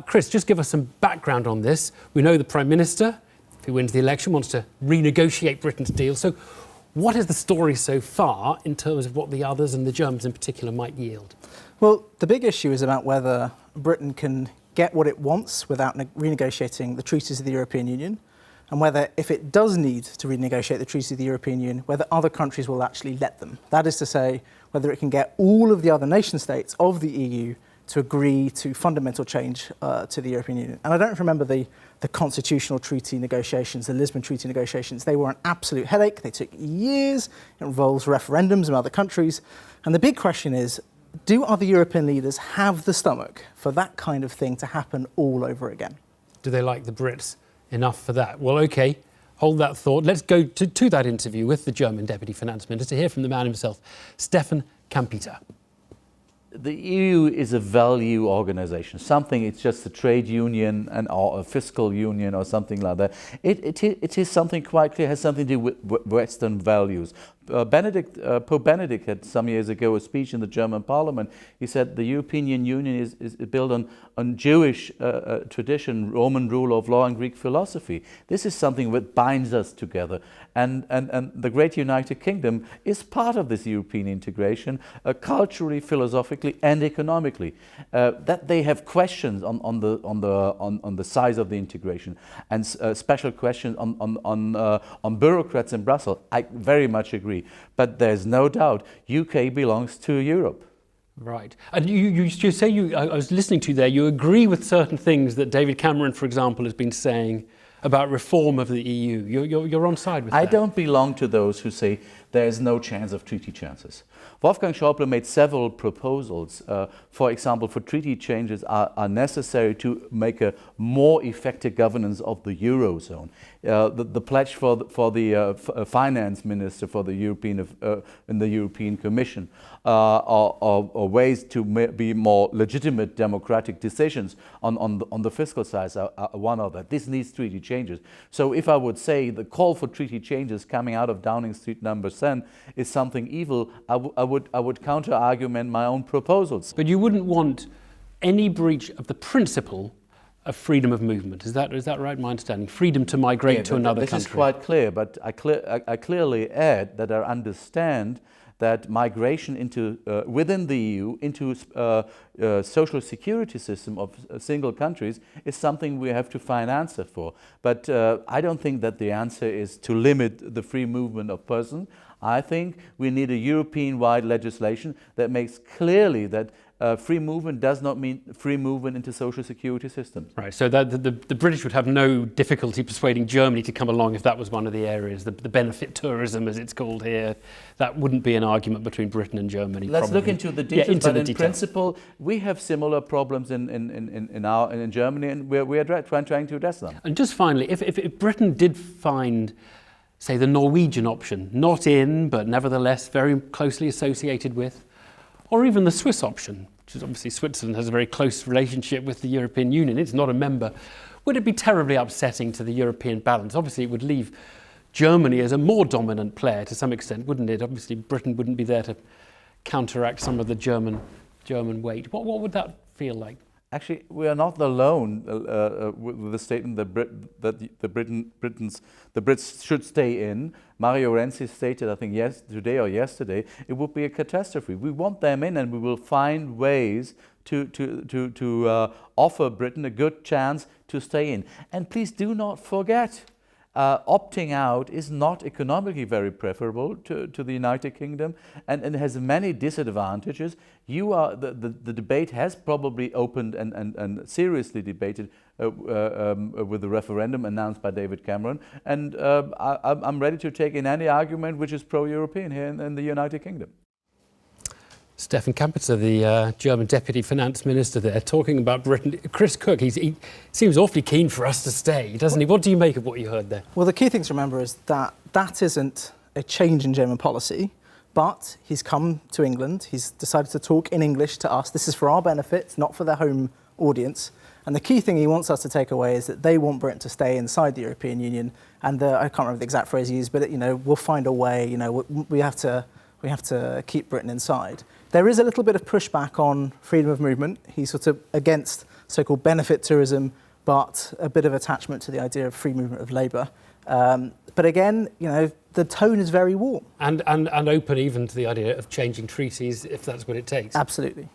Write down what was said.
Chris, just give us some background on this. We know the Prime Minister, if he wins the election, wants to renegotiate Britain's deal. So what is the story so far in terms of what the others and the Germans in particular might yield? Well, the big issue is about whether Britain can get what it wants without renegotiating the treaties of the European Union, and whether, if it does need to renegotiate the treaties of the European Union, whether other countries will actually let them. That is to say, whether it can get all of the other nation states of the EU to agree to fundamental change to the European Union. And I don't remember the constitutional treaty negotiations, the Lisbon Treaty negotiations. They were an absolute headache. They took years. It involves referendums in other countries. And the big question is, do other European leaders have the stomach for that kind of thing to happen all over again? Do they like the Brits enough for that? Well, OK, hold that thought. Let's go to that interview with the German Deputy Finance Minister to hear from the man himself, Stefan Kampeter. The EU is a value organization, it's just a trade union or a fiscal union or something like that. It is something quite clear, has something to do with Western values. Pope Benedict had some years ago a speech in the German parliament. He said the European Union is built on Jewish tradition, Roman rule of law and Greek philosophy. This is something that binds us together. And the great United Kingdom is part of this European integration, culturally, philosophically and economically. That they have questions on the size of the integration and special questions on bureaucrats in Brussels. I very much agree. But there's no doubt UK belongs to Europe. Right. And you say, I was listening to you there, you agree with certain things that David Cameron, for example, has been saying about reform of the EU. You're on side with that. I don't belong to those who say there is no chance of treaty chances. Wolfgang Schäuble made several proposals. For example, for treaty changes are necessary to make a more effective governance of the Eurozone. The pledge for the finance minister for the in the European Commission, or ways to be more legitimate democratic decisions on the fiscal side are one of that. This needs treaty changes. So if I would say the call for treaty changes coming out of Downing Street number 10 is something evil, I would counter-argument my own proposals. But you wouldn't want any breach of the principle of freedom of movement. Is that right, my understanding? Freedom to migrate to another country. This is quite clear, but I clearly add that I understand that migration into within the EU into social security system of single countries is something we have to find answer for. But I don't think that the answer is to limit the free movement of persons. I think we need a European-wide legislation that makes clearly that free movement does not mean free movement into social security systems. Right, so that the British would have no difficulty persuading Germany to come along if that was one of the areas, the benefit tourism as it's called here. That wouldn't be an argument between Britain and Germany. Let's look into the details, but in principle, we have similar problems in Germany, and we are trying to address them. And just finally, if Britain did find, say, the Norwegian option, not in, but nevertheless very closely associated with, or even the Swiss option, which is obviously Switzerland has a very close relationship with the European Union, it's not a member, would it be terribly upsetting to the European balance? Obviously it would leave Germany as a more dominant player to some extent, wouldn't it? Obviously Britain wouldn't be there to counteract some of the German weight. What would that feel like? Actually, we are not alone with the statement that the Brits should stay in. Mario Renzi stated, I think today or yesterday, it would be a catastrophe. We want them in, and we will find ways to offer Britain a good chance to stay in. And please do not forget, opting out is not economically very preferable to the United Kingdom, and has many disadvantages. The debate has probably opened and seriously debated with the referendum announced by David Cameron, and I'm ready to take in any argument which is pro-European here in the United Kingdom. Stefan Kampeter, the German Deputy Finance Minister there, talking about Britain. Chris Cook, he seems awfully keen for us to stay, doesn't he? What do you make of what you heard there? Well, the key thing to remember is that isn't a change in German policy, but he's come to England, he's decided to talk in English to us. This is for our benefit, not for their home audience. And the key thing he wants us to take away is that they want Britain to stay inside the European Union. And I can't remember the exact phrase he used, but we'll find a way. We have to keep Britain inside. There is a little bit of pushback on freedom of movement. He's sort of against so-called benefit tourism, but a bit of attachment to the idea of free movement of labour. But again, the tone is very warm. And open even to the idea of changing treaties if that's what it takes. Absolutely.